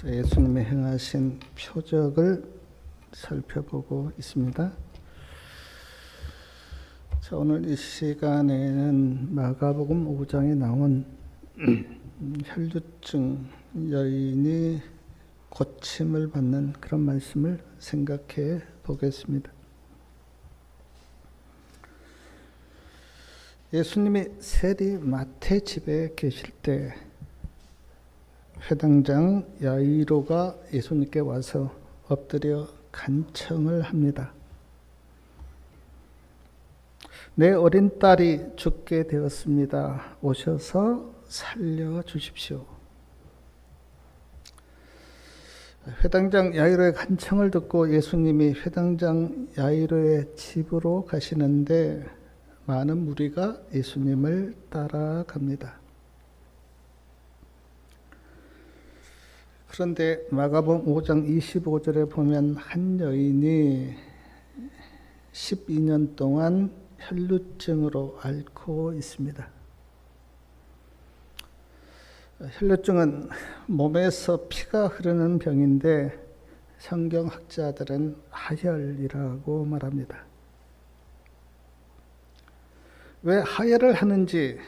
예수님이 행하신 표적을 살펴보고 있습니다. 자, 오늘 이 시간에는 마가복음 5장에 나온 혈루증 여인이 고침을 받는 그런 말씀을 생각해 보겠습니다. 예수님이 세리 마태 집에 계실 때 회당장 야이로가 예수님께 와서 엎드려 간청을 합니다. 내 어린 딸이 죽게 되었습니다. 오셔서 살려주십시오. 회당장 야이로의 간청을 듣고 예수님이 회당장 야이로의 집으로 가시는데 많은 무리가 예수님을 따라갑니다. 그런데 마가복음 5장 25절에 보면 한 여인이 12년 동안 혈루증으로 앓고 있습니다. 혈루증은 몸에서 피가 흐르는 병인데 성경학자들은 하혈이라고 말합니다. 왜 하혈을 하는지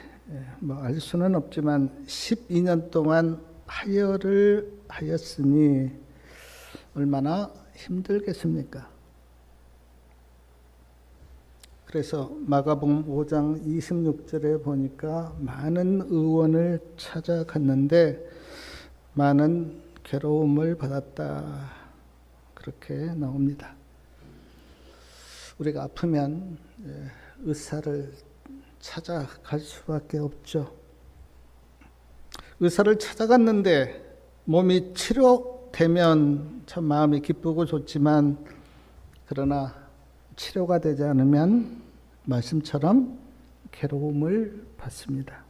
알 수는 없지만 12년 동안 하혈을 하였으니 얼마나 힘들겠습니까? 그래서 마가복음 5장 26절에 보니까 많은 의원을 찾아갔는데 많은 괴로움을 받았다. 그렇게 나옵니다. 우리가 아프면 의사를 찾아갈 수밖에 없죠. 의사를 찾아갔는데 몸이 치료되면 참 마음이 기쁘고 좋지만 그러나 치료가 되지 않으면 말씀처럼 괴로움을 받습니다.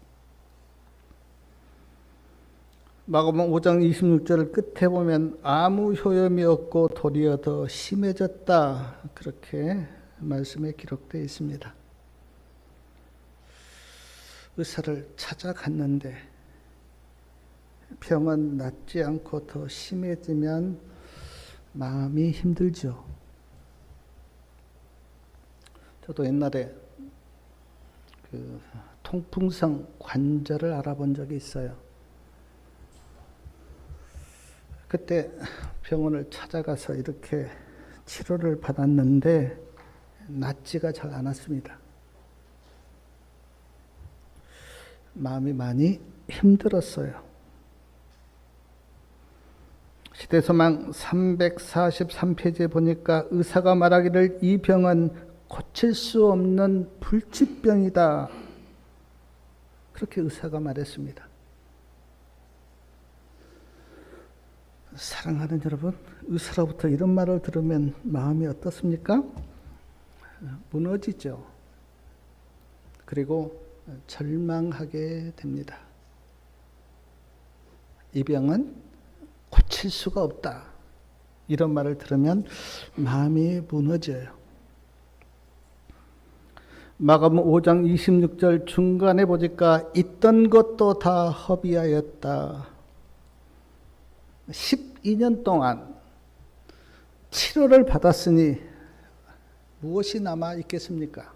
마가복음 5장 26절 끝에 보면 아무 효험이 없고 도리어 더 심해졌다. 그렇게 말씀에 기록되어 있습니다. 의사를 찾아갔는데 병은 낫지 않고 더 심해지면 마음이 힘들죠. 저도 옛날에 통풍성 관절을 알아본 적이 있어요. 그때 병원을 찾아가서 이렇게 치료를 받았는데 낫지가 잘 않았습니다. 마음이 많이 힘들었어요. 시대소망 343페이지에 보니까 의사가 말하기를 이 병은 고칠 수 없는 불치병이다. 그렇게 의사가 말했습니다. 사랑하는 여러분, 의사로부터 이런 말을 들으면 마음이 어떻습니까? 무너지죠. 그리고 절망하게 됩니다. 이 병은 고칠 수가 없다. 이런 말을 들으면 마음이 무너져요. 마가복음 5장 26절 중간에 보니까 있던 것도 다 허비하였다. 12년 동안 치료를 받았으니 무엇이 남아 있겠습니까?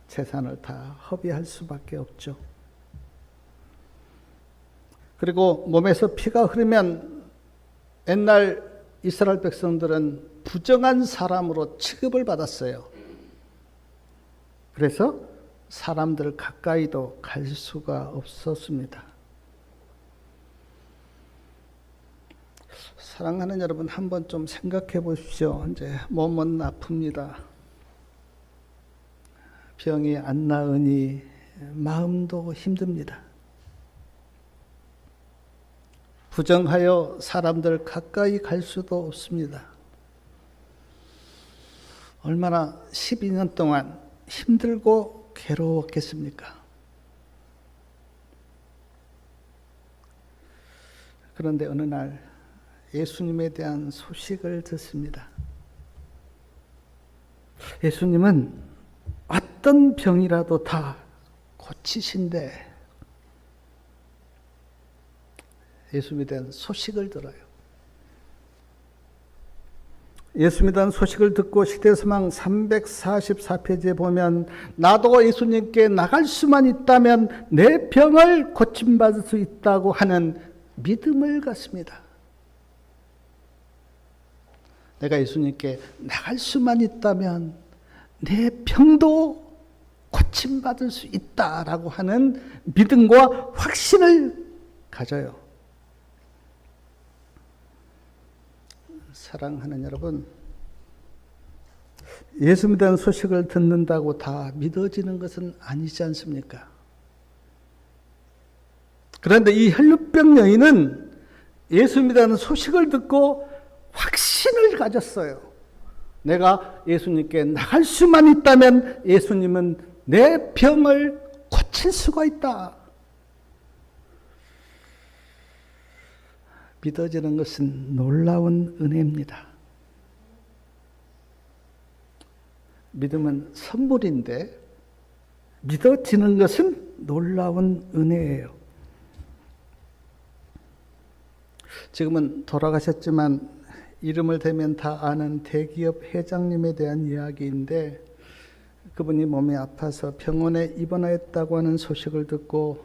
재산을 다 허비할 수밖에 없죠. 그리고 몸에서 피가 흐르면 옛날 이스라엘 백성들은 부정한 사람으로 취급을 받았어요. 그래서 사람들 가까이도 갈 수가 없었습니다. 사랑하는 여러분, 한번 좀 생각해 보십시오. 이제 몸은 아픕니다. 병이 안 나으니 마음도 힘듭니다. 부정하여 사람들 가까이 갈 수도 없습니다. 얼마나 12년 동안 힘들고 괴로웠겠습니까? 그런데 어느 날 예수님에 대한 소식을 듣습니다. 예수님은 어떤 병이라도 다 고치신데 예수님에 대한 소식을 들어요. 예수님에 대한 소식을 듣고 시대소망 344페이지에 보면 나도 예수님께 나갈 수만 있다면 내 병을 고침받을 수 있다고 하는 믿음을 갖습니다. 내가 예수님께 나갈 수만 있다면 내 병도 고침받을 수 있다라고 하는 믿음과 확신을 가져요. 사랑하는 여러분, 예수님에 대한 소식을 듣는다고 다 믿어지는 것은 아니지 않습니까? 그런데 이 혈루병 여인은 예수님에 대한 소식을 듣고 확신을 가졌어요. 내가 예수님께 나갈 수만 있다면 예수님은 내 병을 고칠 수가 있다. 믿어지는 것은 놀라운 은혜입니다. 믿음은 선물인데 믿어지는 것은 놀라운 은혜예요. 지금은 돌아가셨지만 이름을 대면 다 아는 대기업 회장님에 대한 이야기인데, 그분이 몸이 아파서 병원에 입원하였다고 하는 소식을 듣고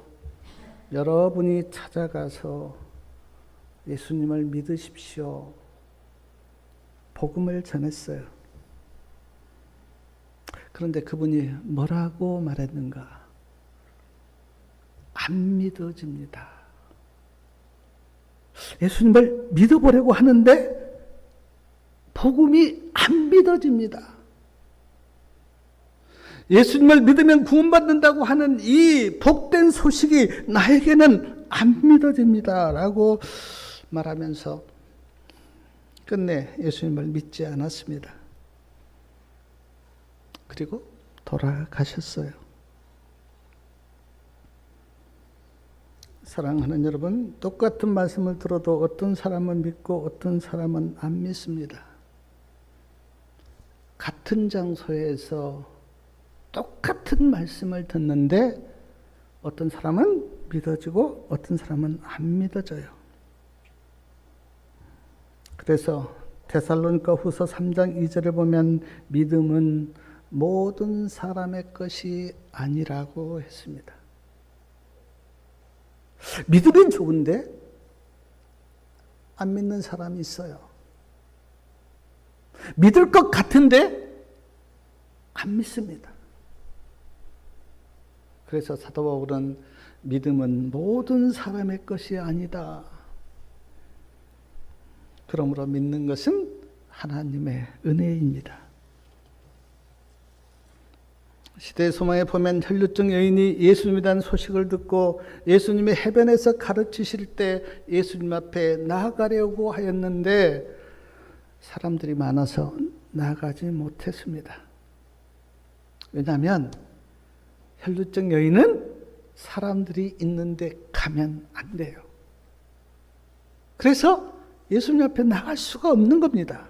여러분이 찾아가서 예수님을 믿으십시오, 복음을 전했어요. 그런데 그분이 뭐라고 말했는가? 안 믿어집니다. 예수님을 믿어보려고 하는데 복음이 안 믿어집니다. 예수님을 믿으면 구원받는다고 하는 이 복된 소식이 나에게는 안 믿어집니다 라고 말하면서 끝내 예수님을 믿지 않았습니다. 그리고 돌아가셨어요. 사랑하는 여러분, 똑같은 말씀을 들어도 어떤 사람은 믿고 어떤 사람은 안 믿습니다. 같은 장소에서 똑같은 말씀을 듣는데 어떤 사람은 믿어지고 어떤 사람은 안 믿어져요. 그래서 데살로니가 후서 3장 2절에 보면 믿음은 모든 사람의 것이 아니라고 했습니다. 믿으면 좋은데 안 믿는 사람이 있어요. 믿을 것 같은데 안 믿습니다. 그래서 사도 바울은 믿음은 모든 사람의 것이 아니다. 그러므로 믿는 것은 하나님의 은혜입니다. 시대의 소망에 보면 혈루증 여인이 예수님에 대한 소식을 듣고 예수님이 해변에서 가르치실 때 예수님 앞에 나아가려고 하였는데 사람들이 많아서 나아가지 못했습니다. 왜냐하면 혈루증 여인은 사람들이 있는데 가면 안 돼요. 그래서 예수님 앞에 나갈 수가 없는 겁니다.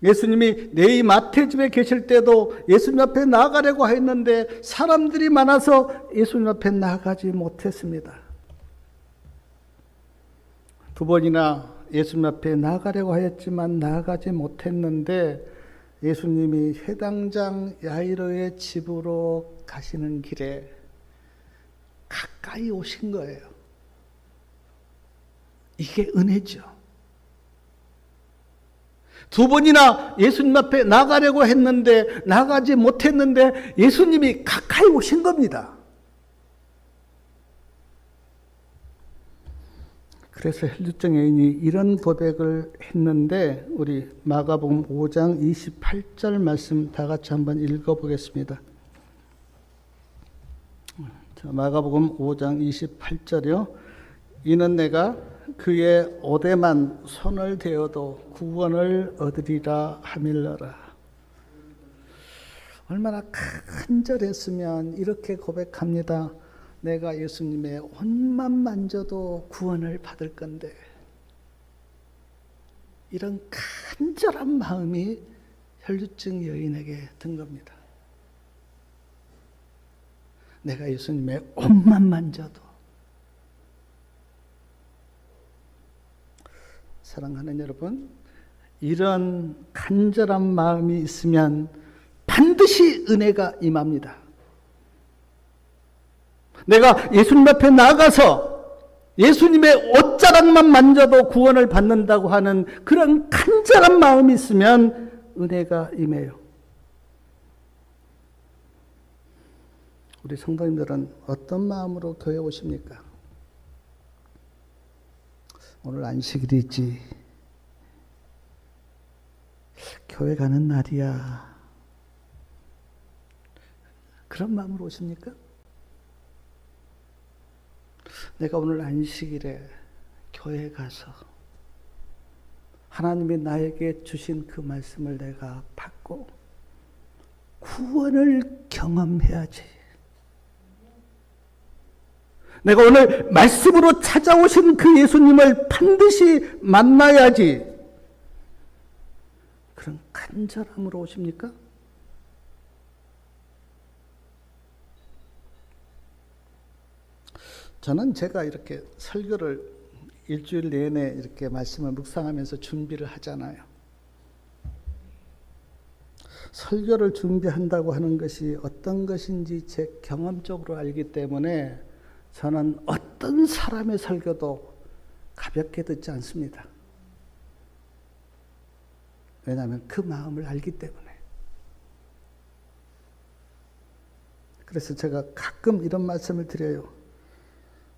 예수님이 네이 마태 집에 계실 때도 예수님 앞에 나아가려고 했는데 사람들이 많아서 예수님 앞에 나아가지 못했습니다. 두 번이나 예수님 앞에 나아가려고 하였지만 나아가지 못했는데 예수님이 회당장 야이로의 집으로 가시는 길에 가까이 오신 거예요. 이게 은혜죠. 두 번이나 예수님 앞에 나가려고 했는데 나가지 못했는데 예수님이 가까이 오신 겁니다. 그래서 혈루증 여인이 이런 고백을 했는데 우리 마가복음 5장 28절 말씀 다 같이 한번 읽어보겠습니다. 자, 마가복음 5장 28절이요. 이는 내가 그의 옷에만 손을 대어도 구원을 얻으리라 하밀러라. 얼마나 간절했으면 이렇게 고백합니다. 내가 예수님의 옷만 만져도 구원을 받을 건데. 이런 간절한 마음이 혈루증 여인에게 든 겁니다. 내가 예수님의 옷만 만져도 사랑하는 여러분, 이런 간절한 마음이 있으면 반드시 은혜가 임합니다. 내가 예수님 앞에 나가서 예수님의 옷자락만 만져도 구원을 받는다고 하는 그런 간절한 마음이 있으면 은혜가 임해요. 우리 성도님들은 어떤 마음으로 교회 오십니까? 오늘 안식일이지. 교회 가는 날이야. 그런 마음으로 오십니까? 내가 오늘 안식일에 교회 가서 하나님이 나에게 주신 그 말씀을 내가 받고 구원을 경험해야지. 내가 오늘 말씀으로 찾아오신 그 예수님을 반드시 만나야지. 그런 간절함으로 오십니까? 저는 제가 이렇게 설교를 일주일 내내 이렇게 말씀을 묵상하면서 준비를 하잖아요. 설교를 준비한다고 하는 것이 어떤 것인지 제 경험적으로 알기 때문에 저는 어떤 사람의 설교도 가볍게 듣지 않습니다. 왜냐하면 그 마음을 알기 때문에. 그래서 제가 가끔 이런 말씀을 드려요.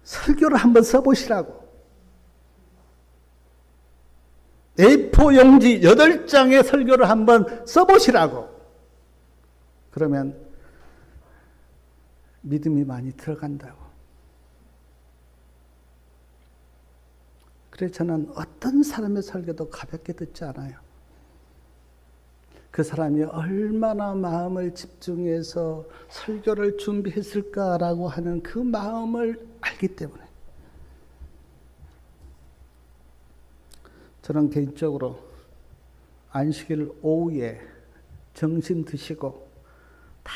설교를 한번 써보시라고. A4 용지 8장의 설교를 한번 써보시라고. 그러면 믿음이 많이 들어간다고. 그래서 저는 어떤 사람의 설교도 가볍게 듣지 않아요. 그 사람이 얼마나 마음을 집중해서 설교를 준비했을까라고 하는 그 마음을 알기 때문에. 저는 개인적으로 안식일 오후에 정신 드시고 다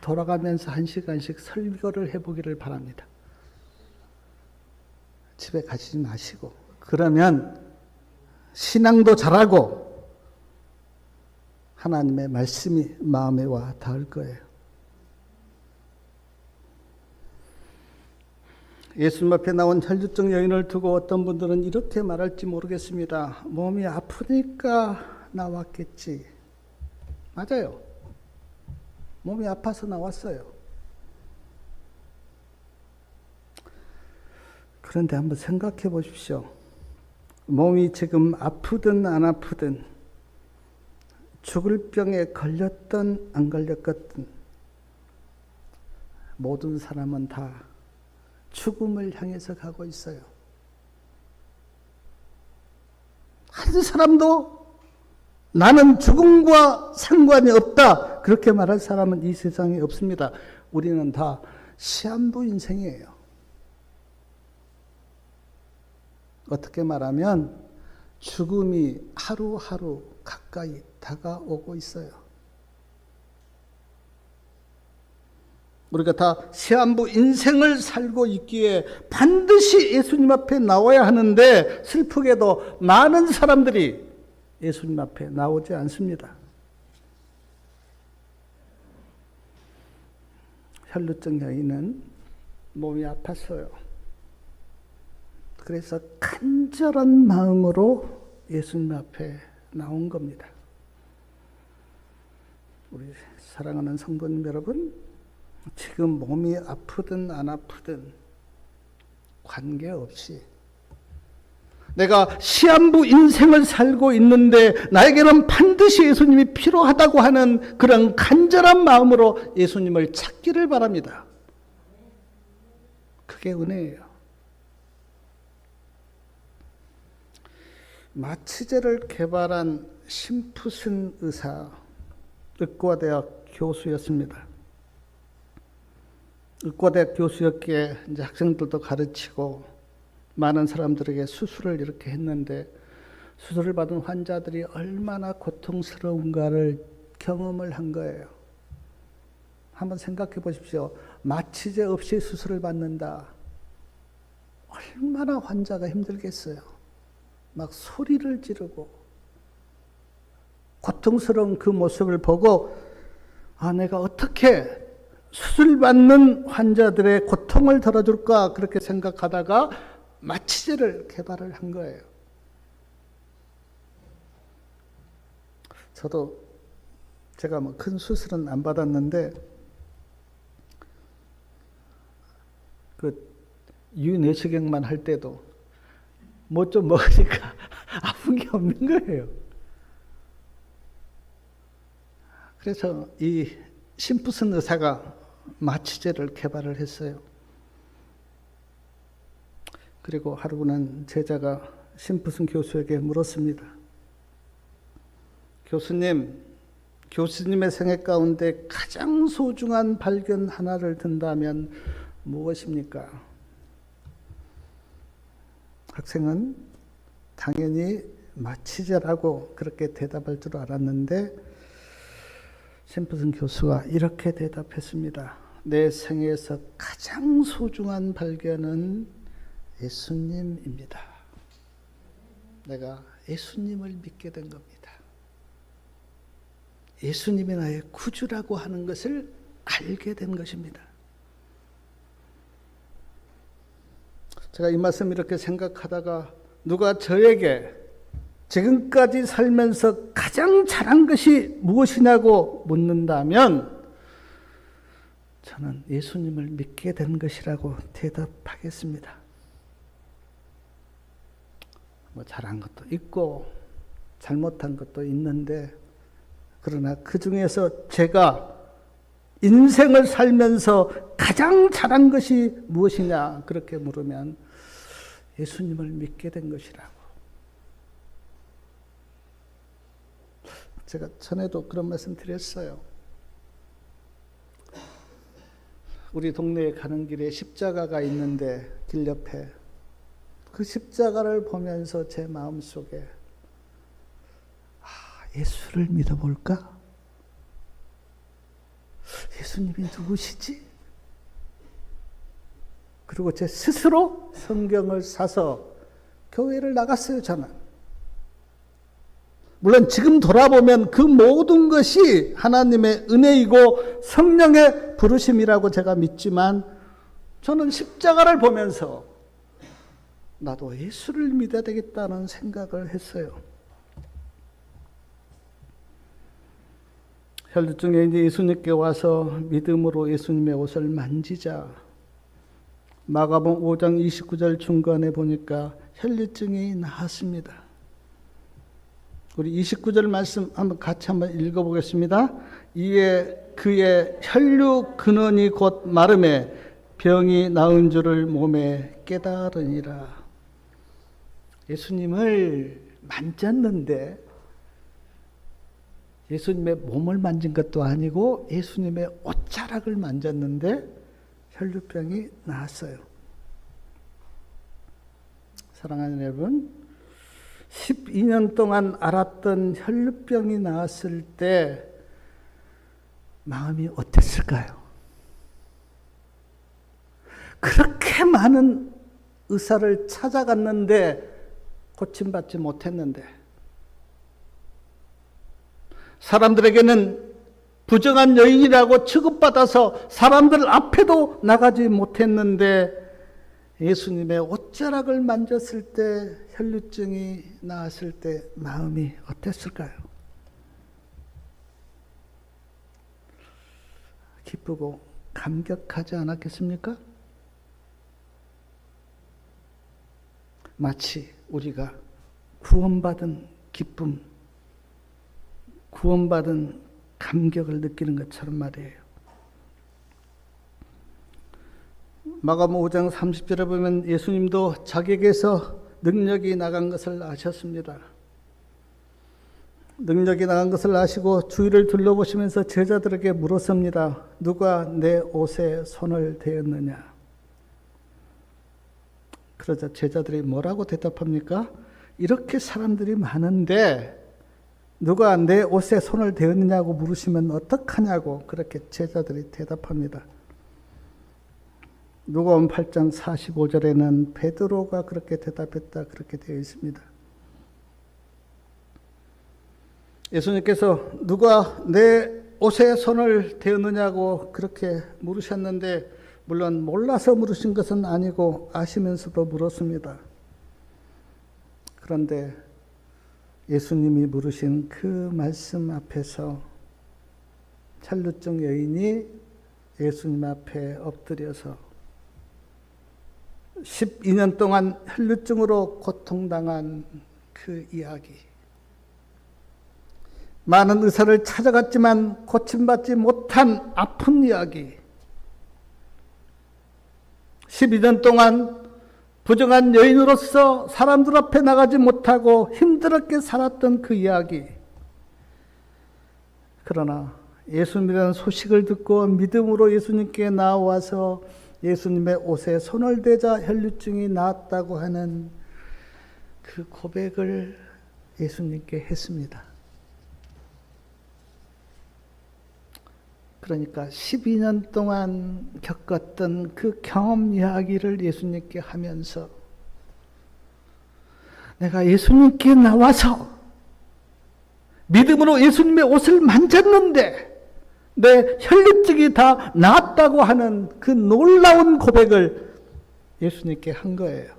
돌아가면서 1시간씩 설교를 해보기를 바랍니다. 집에 가시지 마시고. 그러면 신앙도 잘하고 하나님의 말씀이 마음에 와 닿을 거예요. 예수님 앞에 나온 혈루증 여인을 두고 어떤 분들은 이렇게 말할지 모르겠습니다. 몸이 아프니까 나왔겠지. 맞아요. 몸이 아파서 나왔어요. 그런데 한번 생각해 보십시오. 몸이 지금 아프든 안 아프든 죽을 병에 걸렸든 안 걸렸든 모든 사람은 다 죽음을 향해서 가고 있어요. 한 사람도 나는 죽음과 상관이 없다 그렇게 말할 사람은 이 세상에 없습니다. 우리는 다 시한부 인생이에요. 어떻게 말하면 죽음이 하루하루 가까이 다가오고 있어요. 우리가 다 시한부 인생을 살고 있기에 반드시 예수님 앞에 나와야 하는데 슬프게도 많은 사람들이 예수님 앞에 나오지 않습니다. 혈루증 여인은 몸이 아팠어요. 그래서 간절한 마음으로 예수님 앞에 나온 겁니다. 우리 사랑하는 성도님 여러분, 지금 몸이 아프든 안 아프든 관계없이 내가 시한부 인생을 살고 있는데 나에게는 반드시 예수님이 필요하다고 하는 그런 간절한 마음으로 예수님을 찾기를 바랍니다. 그게 은혜예요. 마취제를 개발한 심푸슨 의사, 의과대학 교수였습니다. 의과대학 교수였기에 이제 학생들도 가르치고 많은 사람들에게 수술을 이렇게 했는데 수술을 받은 환자들이 얼마나 고통스러운가를 경험을 한 거예요. 한번 생각해 보십시오. 마취제 없이 수술을 받는다. 얼마나 환자가 힘들겠어요. 막 소리를 지르고 고통스러운 그 모습을 보고 내가 어떻게 수술받는 환자들의 고통을 덜어줄까 그렇게 생각하다가 마취제를 개발을 한 거예요. 저도 제가 뭐 큰 수술은 안 받았는데 그 유내시경만 할 때도 뭐 좀 먹으니까 아픈 게 없는 거예요. 그래서 이 심프슨 의사가 마취제를 개발을 했어요. 그리고 하루는 제자가 심프슨 교수에게 물었습니다. 교수님의 생애 가운데 가장 소중한 발견 하나를 든다면 무엇입니까? 학생은 당연히 마취제라고 그렇게 대답할 줄 알았는데 심프슨 교수가 이렇게 대답했습니다. 내 생애에서 가장 소중한 발견은 예수님입니다. 내가 예수님을 믿게 된 겁니다. 예수님이 나의 구주라고 하는 것을 알게 된 것입니다. 제가 이 말씀 이렇게 생각하다가 누가 저에게 지금까지 살면서 가장 잘한 것이 무엇이냐고 묻는다면 저는 예수님을 믿게 된 것이라고 대답하겠습니다. 뭐 잘한 것도 있고 잘못한 것도 있는데 그러나 그 중에서 제가 인생을 살면서 가장 잘한 것이 무엇이냐 그렇게 물으면 예수님을 믿게 된 것이라고. 제가 전에도 그런 말씀 드렸어요. 우리 동네에 가는 길에 십자가가 있는데 길 옆에 그 십자가를 보면서 제 마음속에 예수를 믿어볼까? 예수님이 누구시지? 그리고 제 스스로 성경을 사서 교회를 나갔어요, 저는. 물론 지금 돌아보면 그 모든 것이 하나님의 은혜이고 성령의 부르심이라고 제가 믿지만 저는 십자가를 보면서 나도 예수를 믿어야 되겠다는 생각을 했어요. 혈루증에 이제 예수님께 와서 믿음으로 예수님의 옷을 만지자 마가복음 5장 29절 중간에 보니까 혈루증이 나았습니다. 우리 29절 말씀 같이 한번 읽어보겠습니다. 이에 그의 혈류 근원이 곧 마름에 병이 나은 줄을 몸에 깨달으니라. 예수님을 만졌는데 예수님의 몸을 만진 것도 아니고 예수님의 옷자락을 만졌는데 혈류병이 나았어요. 사랑하는 여러분, 12년 동안 앓았던 혈류병이 나았을 때 마음이 어땠을까요? 그렇게 많은 의사를 찾아갔는데 고침받지 못했는데 사람들에게는 부정한 여인이라고 취급받아서 사람들 앞에도 나가지 못했는데 예수님의 옷자락을 만졌을 때 혈류증이 나았을 때 마음이 어땠을까요? 기쁘고 감격하지 않았겠습니까? 마치 우리가 구원받은 기쁨, 구원받은 감격을 느끼는 것처럼 말이에요. 마가복음 5장 30절에 보면 예수님도 자기에게서 능력이 나간 것을 아셨습니다. 능력이 나간 것을 아시고 주위를 둘러보시면서 제자들에게 물었습니다. 누가 내 옷에 손을 대었느냐? 그러자 제자들이 뭐라고 대답합니까? 이렇게 사람들이 많은데 누가 내 옷에 손을 대었느냐고 물으시면 어떡하냐고 그렇게 제자들이 대답합니다. 누가복음 8장 45절에는 베드로가 그렇게 대답했다 그렇게 되어 있습니다. 예수님께서 누가 내 옷에 손을 대었느냐고 그렇게 물으셨는데, 물론 몰라서 물으신 것은 아니고 아시면서도 물었습니다. 그런데 예수님이 물으신 그 말씀 앞에서 혈루증 여인이 예수님 앞에 엎드려서 12년 동안 혈루증으로 고통당한 그 이야기, 많은 의사를 찾아갔지만 고침받지 못한 아픈 이야기, 12년 동안 부정한 여인으로서 사람들 앞에 나가지 못하고 힘들게 살았던 그 이야기. 그러나 예수님이라는 소식을 듣고 믿음으로 예수님께 나와서 예수님의 옷에 손을 대자 혈루증이 나았다고 하는 그 고백을 예수님께 했습니다. 그러니까 12년 동안 겪었던 그 경험 이야기를 예수님께 하면서, 내가 예수님께 나와서 믿음으로 예수님의 옷을 만졌는데 내 혈루증이 다 나았다고 하는 그 놀라운 고백을 예수님께 한 거예요.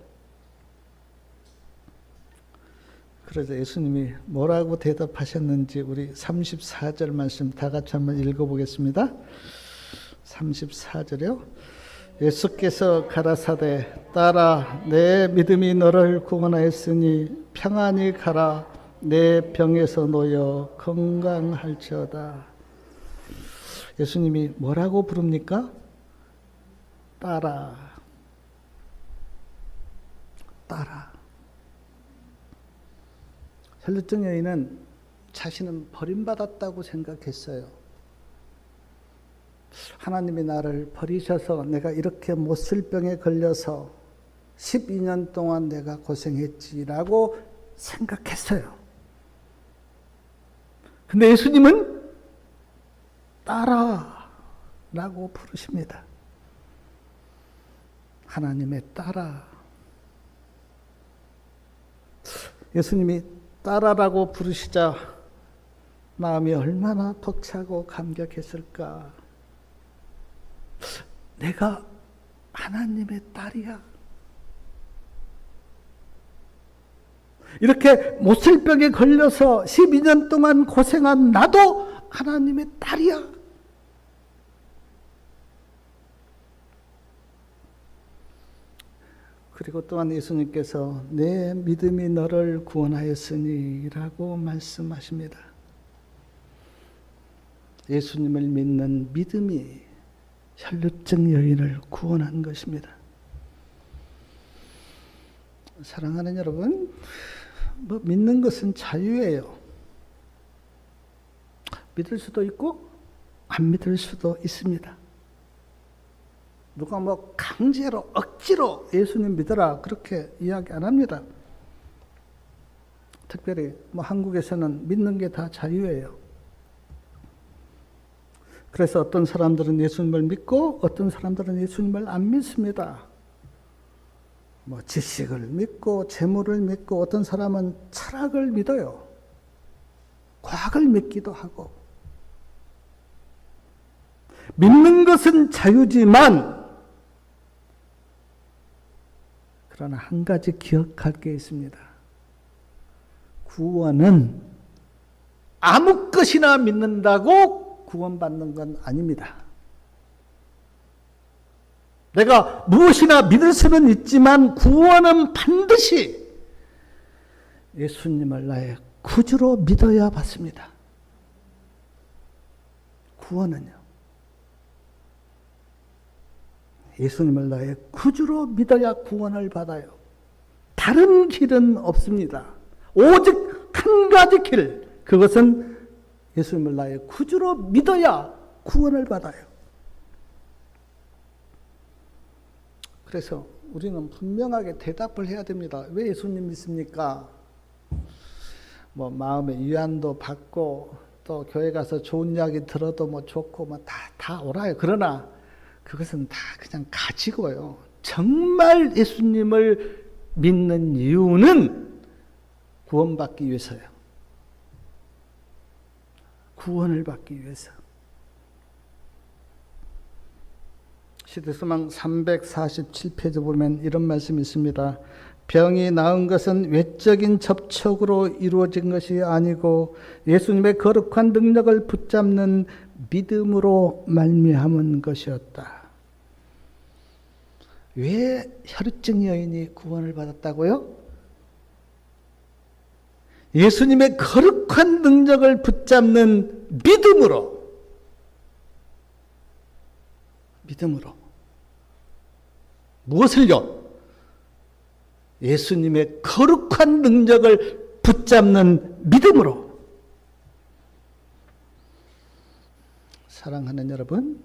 그래서 예수님이 뭐라고 대답하셨는지 우리 34절 말씀 다 같이 한번 읽어보겠습니다. 34절이요. 예수께서 가라사대 따라 내 믿음이 너를 구원하였으니 평안히 가라 내 병에서 놓여 건강할지어다. 예수님이 뭐라고 부릅니까? 따라. 따라. 혈루증 여인은 자신은 버림받았다고 생각했어요. 하나님이 나를 버리셔서 내가 이렇게 못 쓸 병에 걸려서 12년 동안 내가 고생했지라고 생각했어요. 근데 예수님은 따라라고 부르십니다. 하나님의 따라. 예수님이 따라라고 부르시자 마음이 얼마나 벅차고 감격했을까. 내가 하나님의 딸이야. 이렇게 못쓸병에 걸려서 12년 동안 고생한 나도 하나님의 딸이야. 그리고 또한 예수님께서 내 믿음이 너를 구원하였으니 라고 말씀하십니다. 예수님을 믿는 믿음이 혈루증 여인을 구원한 것입니다. 사랑하는 여러분, 믿는 것은 자유예요. 믿을 수도 있고 안 믿을 수도 있습니다. 누가 강제로 억지로 예수님 믿어라 그렇게 이야기 안 합니다. 특별히 한국에서는 믿는 게 다 자유예요. 그래서 어떤 사람들은 예수님을 믿고 어떤 사람들은 예수님을 안 믿습니다. 지식을 믿고 재물을 믿고 어떤 사람은 철학을 믿어요. 과학을 믿기도 하고. 믿는 것은 자유지만 그러나 한 가지 기억할 게 있습니다. 구원은 아무 것이나 믿는다고 구원받는 건 아닙니다. 내가 무엇이나 믿을 수는 있지만 구원은 반드시 예수님을 나의 구주로 믿어야 받습니다. 구원은요. 예수님을 나의 구주로 믿어야 구원을 받아요. 다른 길은 없습니다. 오직 한 가지 길, 그것은 예수님을 나의 구주로 믿어야 구원을 받아요. 그래서 우리는 분명하게 대답을 해야 됩니다. 왜 예수님 믿습니까? 마음의 위안도 받고 또 교회 가서 좋은 이야기 들어도 좋고 다 옳아요. 그러나 그것은 다 그냥 가지고요. 정말 예수님을 믿는 이유는 구원받기 위해서요. 구원을 받기 위해서. 시대소망 347페이지 보면 이런 말씀이 있습니다. 병이 나은 것은 외적인 접촉으로 이루어진 것이 아니고 예수님의 거룩한 능력을 붙잡는 믿음으로 말미암은 것이었다. 왜 혈루증 여인이 구원을 받았다고요? 예수님의 거룩한 능력을 붙잡는 믿음으로. 믿음으로. 무엇을요? 예수님의 거룩한 능력을 붙잡는 믿음으로. 사랑하는 여러분,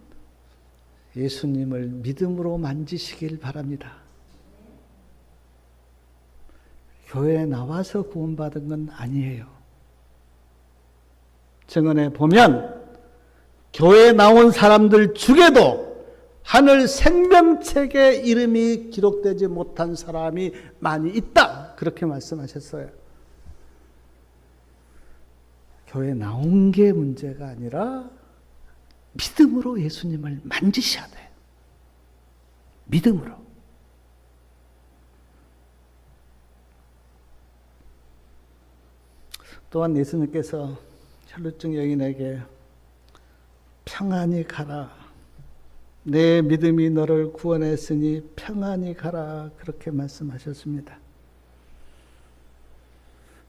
예수님을 믿음으로 만지시길 바랍니다. 교회에 나와서 구원받은 건 아니에요. 증언에 보면 교회에 나온 사람들 중에도 하늘 생명책에 이름이 기록되지 못한 사람이 많이 있다. 그렇게 말씀하셨어요. 교회에 나온 게 문제가 아니라 믿음으로 예수님을 만지셔야 돼요. 믿음으로. 또한 예수님께서 혈루증 여인에게 평안히 가라. 내 믿음이 너를 구원했으니 평안히 가라. 그렇게 말씀하셨습니다.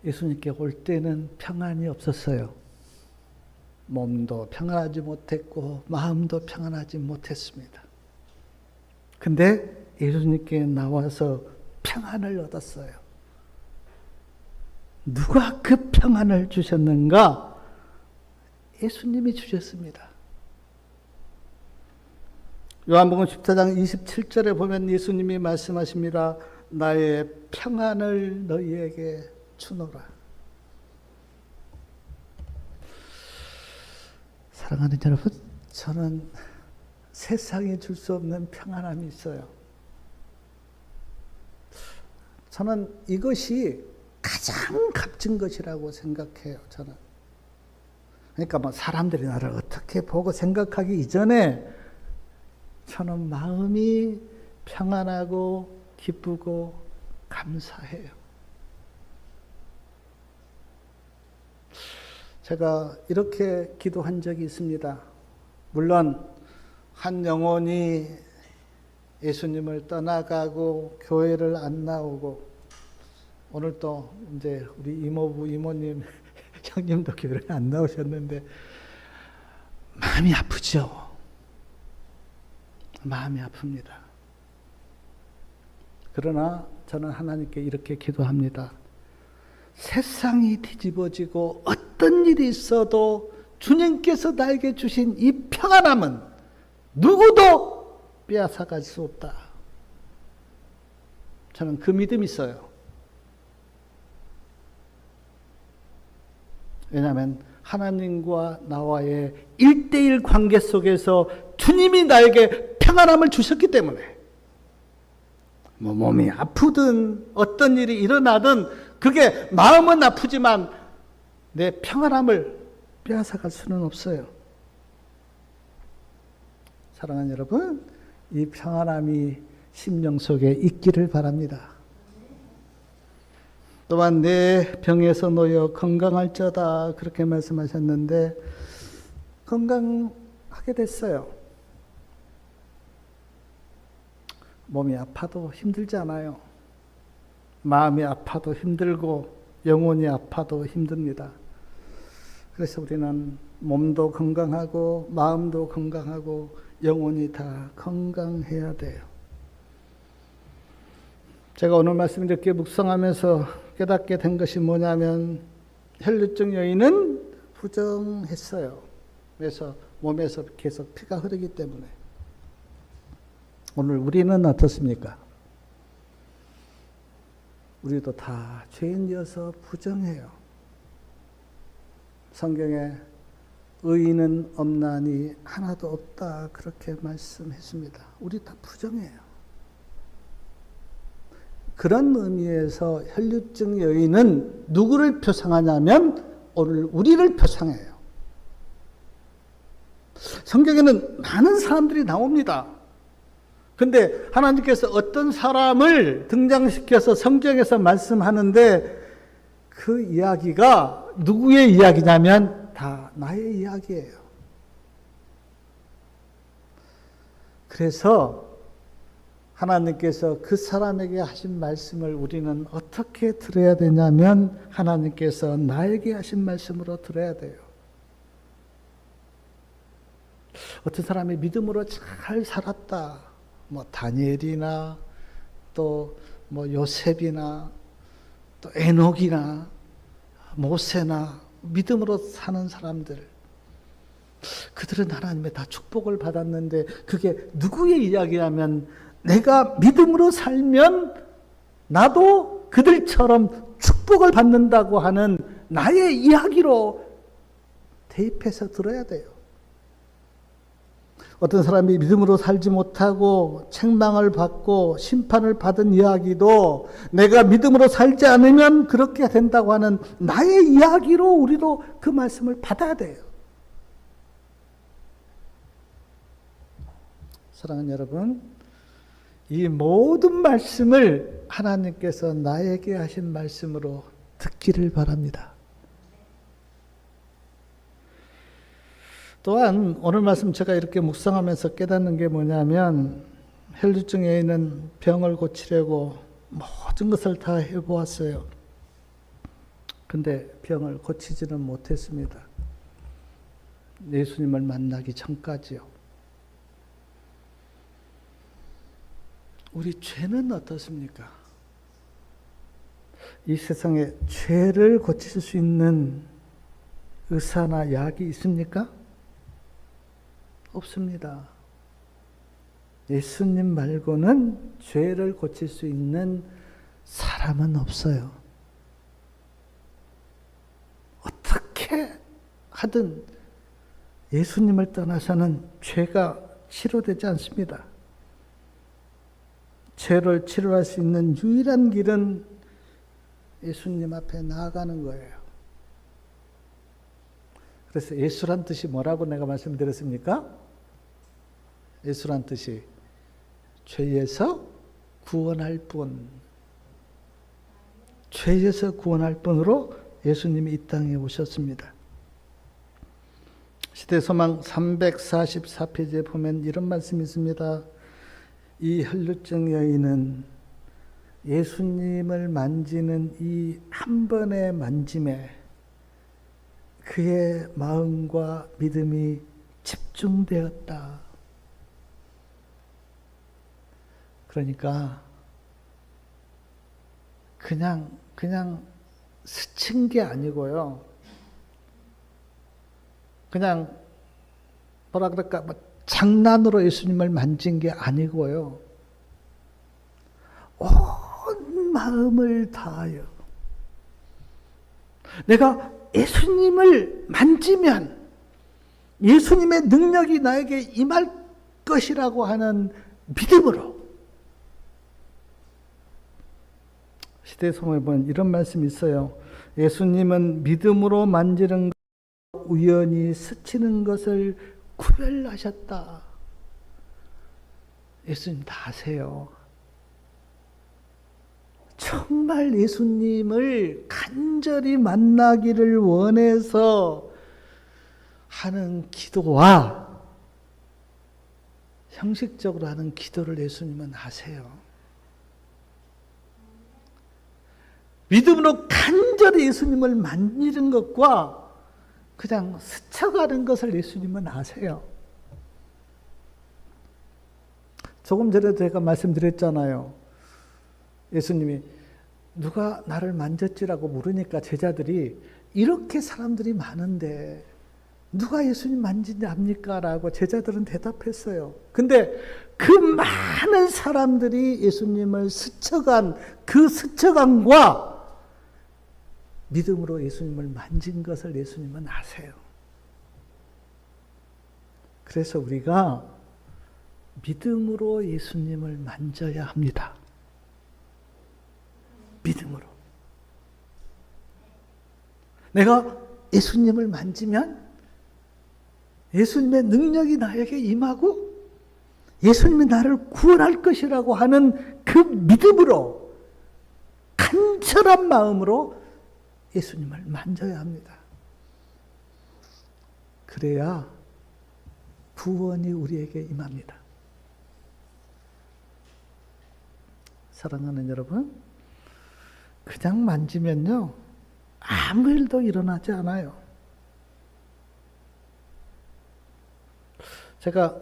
예수님께 올 때는 평안이 없었어요. 몸도 평안하지 못했고 마음도 평안하지 못했습니다. 근데 예수님께 나와서 평안을 얻었어요. 누가 그 평안을 주셨는가? 예수님이 주셨습니다. 요한복음 14장 27절에 보면 예수님이 말씀하십니다. 나의 평안을 너희에게 주노라. 사랑하는 여러분, 저는 세상이 줄 수 없는 평안함이 있어요. 저는 이것이 가장 값진 것이라고 생각해요. 저는. 그러니까 뭐 사람들이 나를 어떻게 보고 생각하기 이전에 저는 마음이 평안하고 기쁘고 감사해요. 제가 이렇게 기도한 적이 있습니다. 물론 한 영혼이 예수님을 떠나가고 교회를 안 나오고, 오늘 또 이제 우리 이모부 이모님 형님도 교회를 안 나오셨는데 마음이 아프죠. 마음이 아픕니다. 그러나 저는 하나님께 이렇게 기도합니다. 세상이 뒤집어지고 어떤 일이 있어도 주님께서 나에게 주신 이 평안함은 누구도 빼앗아갈 수 없다. 저는 그 믿음이 있어요. 왜냐하면 하나님과 나와의 1:1 관계 속에서 주님이 나에게 평안함을 주셨기 때문에, 뭐 몸이 아프든 어떤 일이 일어나든 그게 마음은 아프지만 내 평안함을 빼앗아갈 수는 없어요. 사랑하는 여러분, 이 평안함이 심령 속에 있기를 바랍니다. 또한 내 병에서 놓여 건강할저다 그렇게 말씀하셨는데 건강하게 됐어요. 몸이 아파도 힘들지 않아요. 마음이 아파도 힘들고 영혼이 아파도 힘듭니다. 그래서 우리는 몸도 건강하고 마음도 건강하고 영혼이 다 건강해야 돼요. 제가 오늘 말씀 이렇게 묵상하면서 깨닫게 된 것이 뭐냐면, 혈루증 여인은 부정했어요. 그래서 몸에서 계속 피가 흐르기 때문에. 오늘 우리는 어떻습니까? 우리도 다 죄인이어서 부정해요. 성경에 의인은 없나니 하나도 없다 그렇게 말씀했습니다. 우리 다 부정해요. 그런 의미에서 혈루증 여인은 누구를 표상하냐면 오늘 우리를 표상해요. 성경에는 많은 사람들이 나옵니다. 근데 하나님께서 어떤 사람을 등장시켜서 성경에서 말씀하는데 그 이야기가 누구의 이야기냐면 다 나의 이야기예요. 그래서 하나님께서 그 사람에게 하신 말씀을 우리는 어떻게 들어야 되냐면 하나님께서 나에게 하신 말씀으로 들어야 돼요. 어떤 사람이 믿음으로 잘 살았다. 뭐 다니엘이나 또 뭐 요셉이나 또 에녹이나 모세나 믿음으로 사는 사람들, 그들은 하나님의 다 축복을 받았는데 그게 누구의 이야기냐면 내가 믿음으로 살면 나도 그들처럼 축복을 받는다고 하는 나의 이야기로 대입해서 들어야 돼요. 어떤 사람이 믿음으로 살지 못하고 책망을 받고 심판을 받은 이야기도 내가 믿음으로 살지 않으면 그렇게 된다고 하는 나의 이야기로 우리도 그 말씀을 받아야 돼요. 사랑하는 여러분, 이 모든 말씀을 하나님께서 나에게 하신 말씀으로 듣기를 바랍니다. 또한 오늘 말씀 제가 이렇게 묵상하면서 깨닫는 게 뭐냐면 혈루증 여인은 병을 고치려고 모든 것을 다 해보았어요. 근데 병을 고치지는 못했습니다. 예수님을 만나기 전까지요. 우리 죄는 어떻습니까? 이 세상에 죄를 고칠 수 있는 의사나 약이 있습니까? 없습니다. 예수님 말고는 죄를 고칠 수 있는 사람은 없어요. 어떻게 하든 예수님을 떠나서는 죄가 치료되지 않습니다. 죄를 치료할 수 있는 유일한 길은 예수님 앞에 나아가는 거예요. 그래서 예수란 뜻이 뭐라고 내가 말씀드렸습니까? 예수란 뜻이 죄에서 구원할 뿐, 죄에서 구원할 뿐으로 예수님이 이 땅에 오셨습니다. 시대소망 344페이지에 보면 이런 말씀이 있습니다. 이 혈루증 여인은 예수님을 만지는 이 한 번의 만짐에 그의 마음과 믿음이 집중되었다. 그러니까 그냥 스친 게 아니고요. 그냥 뭐라 그럴까, 장난으로 예수님을 만진 게 아니고요. 온 마음을 다하여 내가 예수님을 만지면 예수님의 능력이 나에게 임할 것이라고 하는 믿음으로. 시대성에 보면 이런 말씀이 있어요. 예수님은 믿음으로 만지는 것, 우연히 스치는 것을 구별하셨다. 예수님 다 아세요. 정말 예수님을 간절히 만나기를 원해서 하는 기도와 형식적으로 하는 기도를 예수님은 하세요. 믿음으로 간절히 예수님을 만지는 것과 그냥 스쳐가는 것을 예수님은 아세요. 조금 전에 제가 말씀드렸잖아요. 예수님이 누가 나를 만졌지라고 물으니까 제자들이 이렇게 사람들이 많은데 누가 예수님 만지냐 합니까? 라고 제자들은 대답했어요. 근데 그 많은 사람들이 예수님을 스쳐간 그 스쳐감과 믿음으로 예수님을 만진 것을 예수님은 아세요. 그래서 우리가 믿음으로 예수님을 만져야 합니다. 믿음으로. 내가 예수님을 만지면 예수님의 능력이 나에게 임하고 예수님이 나를 구원할 것이라고 하는 그 믿음으로, 간절한 마음으로 예수님을 만져야 합니다. 그래야 구원이 우리에게 임합니다. 사랑하는 여러분, 그냥 만지면요, 아무 일도 일어나지 않아요. 제가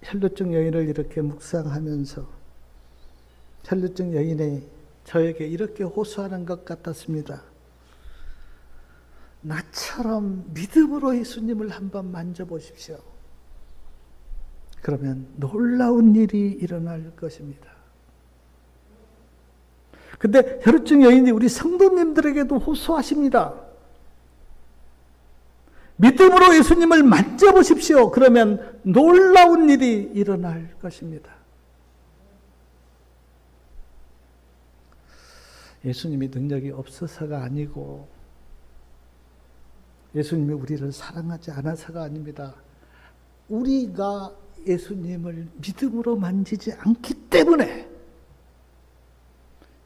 혈루증 여인을 이렇게 묵상하면서 혈루증 여인이 저에게 이렇게 호소하는 것 같았습니다. 나처럼 믿음으로 예수님을 한번 만져보십시오. 그러면 놀라운 일이 일어날 것입니다. 근데 혈루증 여인이 우리 성도님들에게도 호소하십니다. 믿음으로 예수님을 만져보십시오. 그러면 놀라운 일이 일어날 것입니다. 예수님이 능력이 없어서가 아니고 예수님이 우리를 사랑하지 않아서가 아닙니다. 우리가 예수님을 믿음으로 만지지 않기 때문에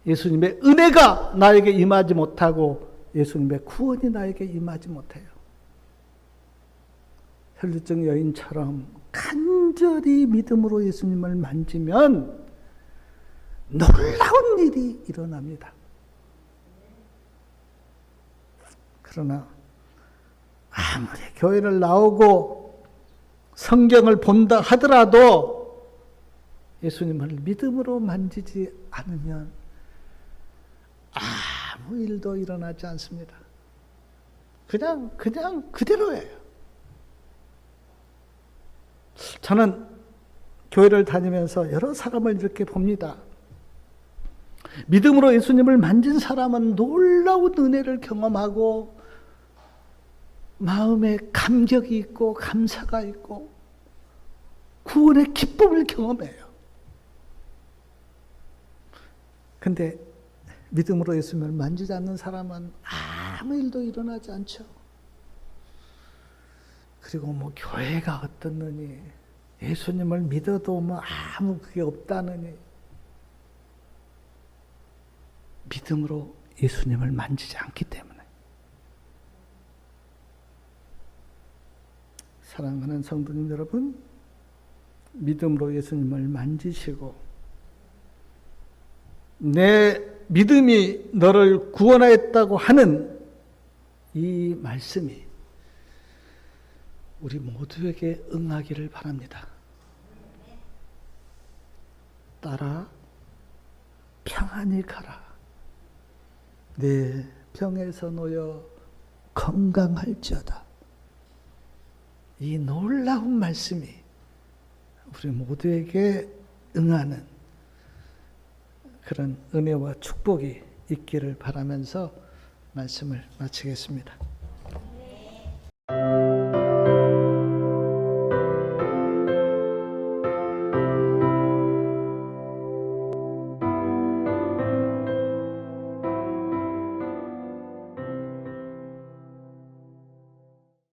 예수님의 은혜가 나에게 임하지 못하고 예수님의 구원이 나에게 임하지 못해요. 혈루증 여인처럼 간절히 믿음으로 예수님을 만지면 놀라운 일이 일어납니다. 그러나 아무리 교회를 나오고 성경을 본다 하더라도 예수님을 믿음으로 만지지 않으면 아무 일도 일어나지 않습니다. 그냥 그대로예요. 저는 교회를 다니면서 여러 사람을 이렇게 봅니다. 믿음으로 예수님을 만진 사람은 놀라운 은혜를 경험하고 마음에 감격이 있고 감사가 있고 구원의 기쁨을 경험해요. 근데 믿음으로 예수님을 만지지 않는 사람은 아무 일도 일어나지 않죠. 그리고 뭐 교회가 어떻느니 예수님을 믿어도 뭐 아무 그게 없다느니 믿음으로 예수님을 만지지 않기 때문에. 사랑하는 성도님 여러분, 믿음으로 예수님을 만지시고 내 믿음이 너를 구원하였다고 하는 이 말씀이 우리 모두에게 응하기를 바랍니다. 따라 평안히 가라. 내 병에서 놓여 건강할지어다. 이 놀라운 말씀이 우리 모두에게 응하는 그런 은혜와 축복이 있기를 바라면서 말씀을 마치겠습니다.